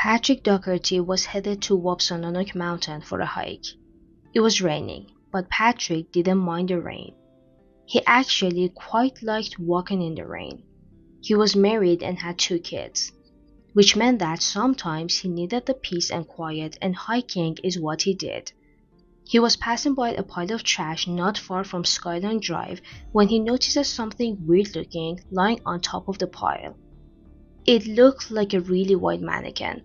Patrick Doherty was headed to Wapsonanock Mountain for a hike. It was raining, but Patrick didn't mind the rain. He actually quite liked walking in the rain. He was married and had 2 kids, which meant that sometimes he needed the peace and quiet, and hiking is what he did. He was passing by a pile of trash not far from Skyline Drive when he notices something weird looking lying on top of the pile. It looked like a really wide mannequin,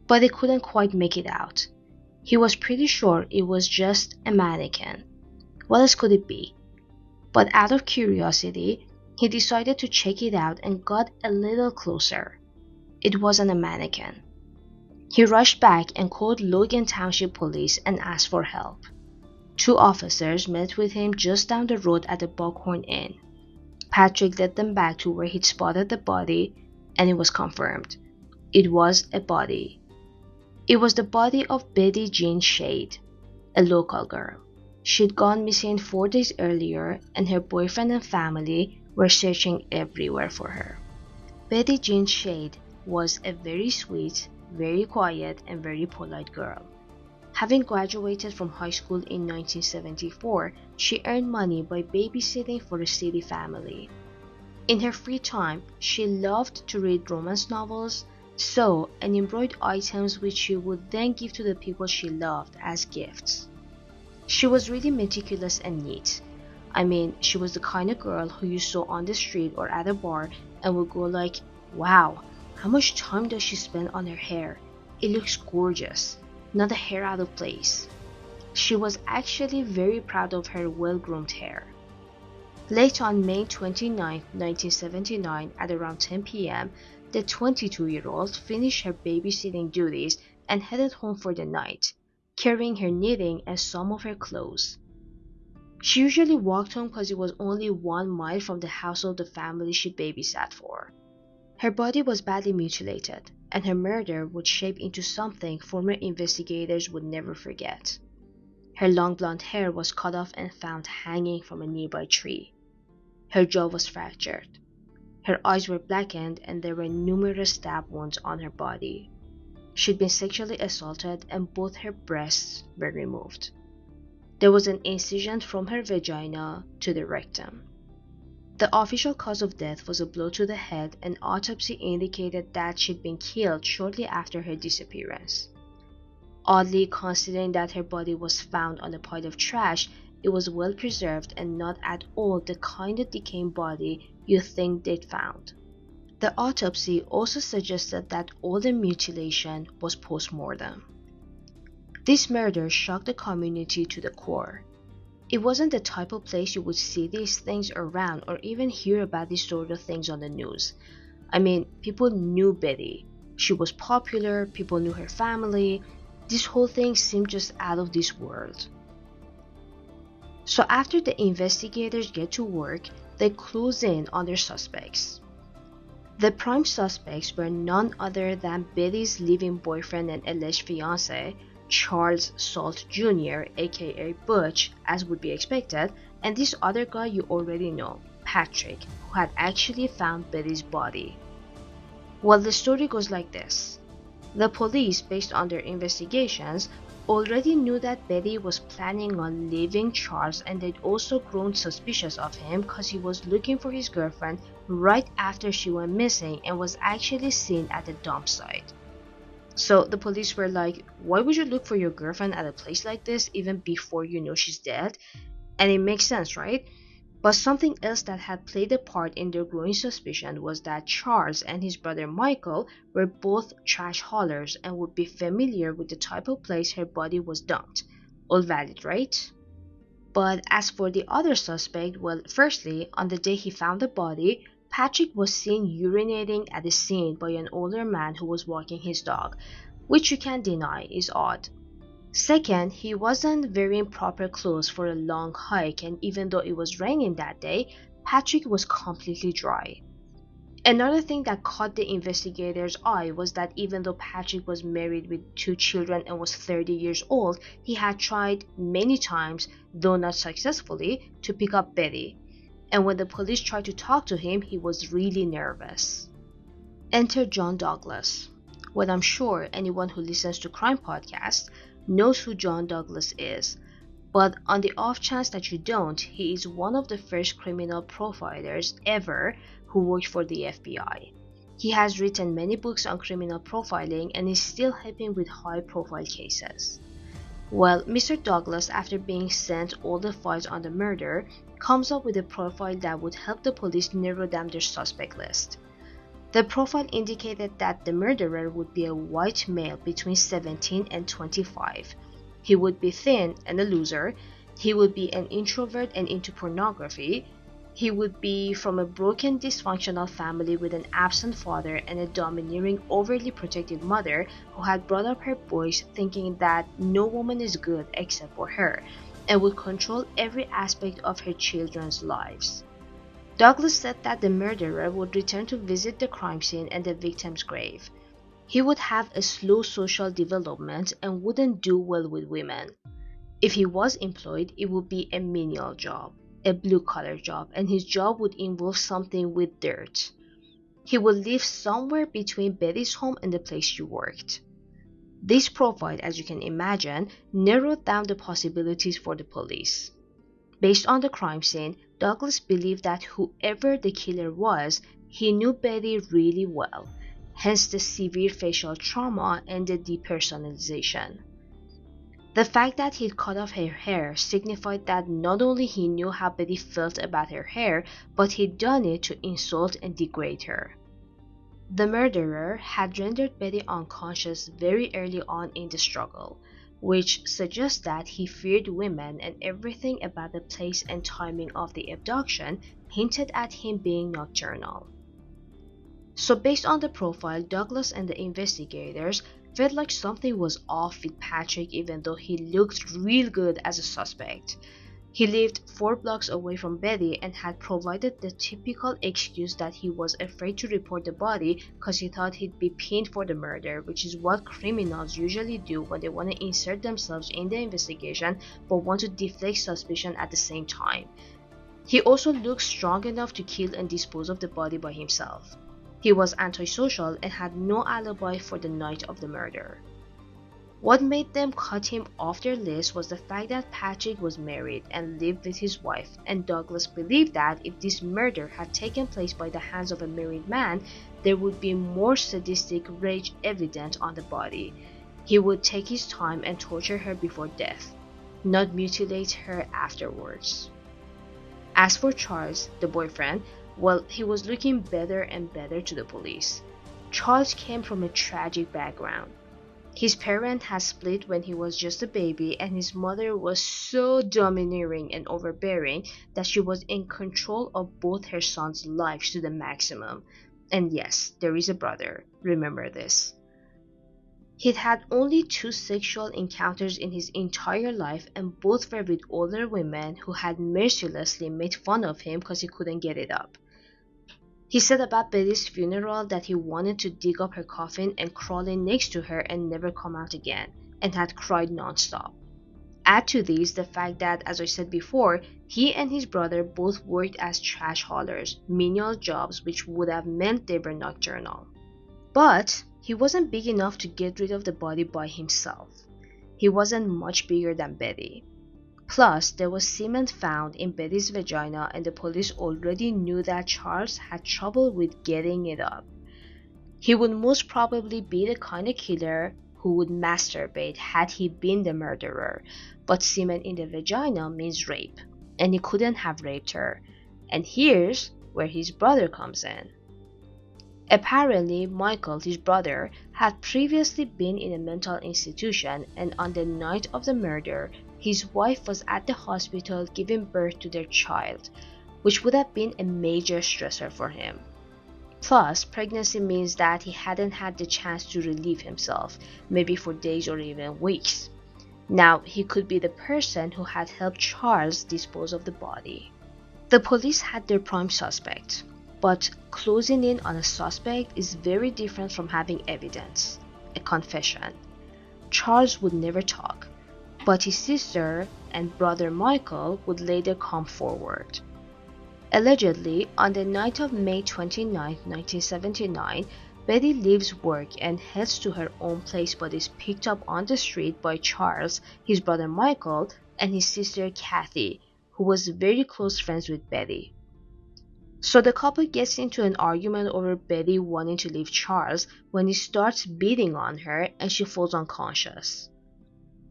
but he couldn't quite make it out. He was pretty sure it was just a mannequin. What else could it be? But out of curiosity, he decided to check it out and got a little closer. It wasn't a mannequin. He rushed back and called Logan Township Police and asked for help. 2 officers met with him just down the road at the Buckhorn Inn. Patrick led them back to where he'd spotted the body, and it was confirmed. It was a body. It was the body of Betty Jean Shade, a local girl. She'd gone missing 4 days earlier, and her boyfriend and family were searching everywhere for her. Betty Jean Shade was a very sweet, very quiet, and very polite girl. Having graduated from high school in 1974, she earned money by babysitting for a city family. In her free time, she loved to read romance novels, sew, and embroider items which she would then give to the people she loved as gifts. She was really meticulous and neat. I mean, she was the kind of girl who you saw on the street or at a bar and would go like, wow, how much time does she spend on her hair? It looks gorgeous, not a hair out of place. She was actually very proud of her well-groomed hair. Late on May 29, 1979, at around 10 p.m., the 22-year-old finished her babysitting duties and headed home for the night, carrying her knitting and some of her clothes. She usually walked home because it was only 1 mile from the house of the family she babysat for. Her body was badly mutilated, and her murder would shape into something former investigators would never forget. Her long blonde hair was cut off and found hanging from a nearby tree. Her jaw was fractured. Her eyes were blackened, and there were numerous stab wounds on her body. She'd been sexually assaulted, and both her breasts were removed. There was an incision from her vagina to the rectum. The official cause of death was a blow to the head, and autopsy indicated that she'd been killed shortly after her disappearance. Oddly, considering that her body was found on a pile of trash, it was well preserved and not at all the kind of decaying body you'd think they'd found. The autopsy also suggested that all the mutilation was post-mortem. This murder shocked the community to the core. It wasn't the type of place you would see these things around or even hear about these sort of things on the news. I mean, people knew Betty. She was popular, people knew her family. This whole thing seemed just out of this world. So after the investigators get to work, they close in on their suspects. The prime suspects were none other than Betty's living boyfriend and alleged fiancé, Charles Salt Jr., aka Butch, as would be expected, and this other guy you already know, Patrick, who had actually found Betty's body. Well, the story goes like this. The police, based on their investigations, already knew that Betty was planning on leaving Charles, and they'd also grown suspicious of him because he was looking for his girlfriend right after she went missing and was actually seen at the dump site. So the police were like, why would you look for your girlfriend at a place like this even before you know she's dead? And it makes sense, right? But something else that had played a part in their growing suspicion was that Charles and his brother Michael were both trash haulers and would be familiar with the type of place her body was dumped. All valid, right? But as for the other suspect, well, firstly, on the day he found the body, Patrick was seen urinating at the scene by an older man who was walking his dog, which you can't deny is odd. Second, he wasn't wearing proper clothes for a long hike, and even though it was raining that day, Patrick was completely dry. Another thing that caught the investigators' eye was that even though Patrick was married with 2 children and was 30 years old, he had tried many times, though not successfully, to pick up Betty. And when the police tried to talk to him, he was really nervous. Enter John Douglas. Well, I'm sure anyone who listens to crime podcasts knows who John Douglas is, but on the off chance that you don't, he is one of the first criminal profilers ever who worked for the FBI. He has written many books on criminal profiling and is still helping with high-profile cases. Well, Mr. Douglas, after being sent all the files on the murder, comes up with a profile that would help the police narrow down their suspect list. The profile indicated that the murderer would be a white male between 17 and 25. He would be thin and a loser. He would be an introvert and into pornography. He would be from a broken, dysfunctional family with an absent father and a domineering, overly protective mother who had brought up her boys thinking that no woman is good except for her, and would control every aspect of her children's lives. Douglas said that the murderer would return to visit the crime scene and the victim's grave. He would have a slow social development and wouldn't do well with women. If he was employed, it would be a menial job, a blue-collar job, and his job would involve something with dirt. He would live somewhere between Betty's home and the place she worked. This profile, as you can imagine, narrowed down the possibilities for the police. Based on the crime scene, Douglas believed that whoever the killer was, he knew Betty really well, hence the severe facial trauma and the depersonalization. The fact that he'd cut off her hair signified that not only he knew how Betty felt about her hair, but he'd done it to insult and degrade her. The murderer had rendered Betty unconscious very early on in the struggle, which suggests that he feared women, and everything about the place and timing of the abduction hinted at him being nocturnal. So based on the profile, Douglas and the investigators felt like something was off with Patrick even though he looked real good as a suspect. He lived 4 blocks away from Betty and had provided the typical excuse that he was afraid to report the body because he thought he'd be pinned for the murder, which is what criminals usually do when they want to insert themselves in the investigation but want to deflect suspicion at the same time. He also looked strong enough to kill and dispose of the body by himself. He was antisocial and had no alibi for the night of the murder. What made them cut him off their list was the fact that Patrick was married and lived with his wife, and Douglas believed that if this murder had taken place by the hands of a married man, there would be more sadistic rage evident on the body. He would take his time and torture her before death, not mutilate her afterwards. As for Charles, the boyfriend, well, he was looking better and better to the police. Charles came from a tragic background. His parents had split when he was just a baby, and his mother was so domineering and overbearing that she was in control of both her sons' lives to the maximum. And yes, there is a brother, remember this. He'd had only 2 sexual encounters in his entire life, and both were with older women who had mercilessly made fun of him because he couldn't get it up. He said about Betty's funeral that he wanted to dig up her coffin and crawl in next to her and never come out again, and had cried non-stop. Add to this the fact that, as I said before, he and his brother both worked as trash haulers, menial jobs which would have meant they were nocturnal. But he wasn't big enough to get rid of the body by himself. He wasn't much bigger than Betty. Plus, there was semen found in Betty's vagina, and the police already knew that Charles had trouble with getting it up. He would most probably be the kind of killer who would masturbate had he been the murderer, but semen in the vagina means rape, and he couldn't have raped her. And here's where his brother comes in. Apparently, Michael, his brother, had previously been in a mental institution, and on the night of the murder, his wife was at the hospital giving birth to their child, which would have been a major stressor for him. Plus, pregnancy means that he hadn't had the chance to relieve himself, maybe for days or even weeks. Now, he could be the person who had helped Charles dispose of the body. The police had their prime suspect, but closing in on a suspect is very different from having evidence, a confession. Charles would never talk, but his sister and brother Michael would later come forward. Allegedly, on the night of May 29, 1979, Betty leaves work and heads to her own place but is picked up on the street by Charles, his brother Michael, and his sister Kathy, who was very close friends with Betty. So the couple gets into an argument over Betty wanting to leave Charles when he starts beating on her and she falls unconscious.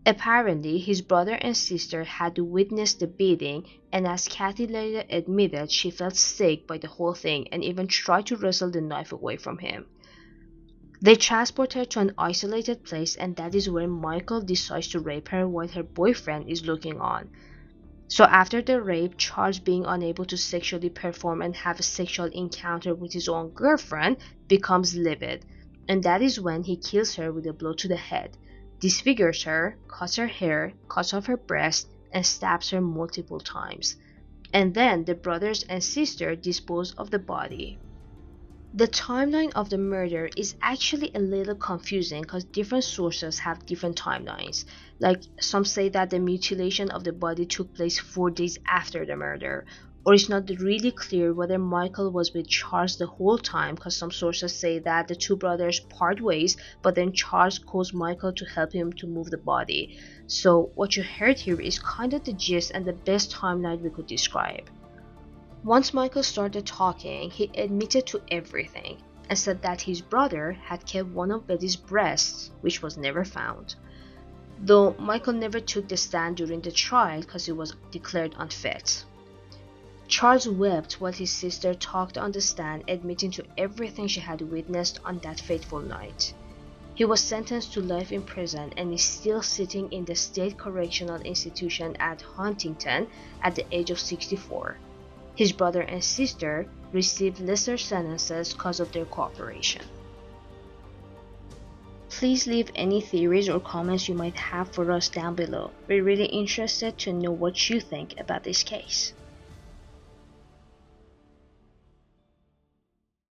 Apparently, his brother and sister had witnessed the beating, and as Kathy later admitted, she felt sick by the whole thing and even tried to wrestle the knife away from him. They transport her to an isolated place, and that is where Michael decides to rape her while her boyfriend is looking on. So after the rape, Charles, being unable to sexually perform and have a sexual encounter with his own girlfriend, becomes livid, and that is when he kills her with a blow to the head, disfigures her, cuts her hair, cuts off her breast, and stabs her multiple times. And then the brothers and sister dispose of the body. The timeline of the murder is actually a little confusing because different sources have different timelines. Like, some say that the mutilation of the body took place 4 days after the murder, or it's not really clear whether Michael was with Charles the whole time, because some sources say that the two brothers part ways, but then Charles calls Michael to help him to move the body. So what you heard here is kind of the gist and the best timeline we could describe. Once Michael started talking, he admitted to everything and said that his brother had kept one of Betty's breasts, which was never found. Though Michael never took the stand during the trial because he was declared unfit. Charles wept while his sister talked on the stand, admitting to everything she had witnessed on that fateful night. He was sentenced to life in prison and is still sitting in the State Correctional Institution at Huntington at the age of 64. His brother and sister received lesser sentences because of their cooperation. Please leave any theories or comments you might have for us down below. We're really interested to know what you think about this case.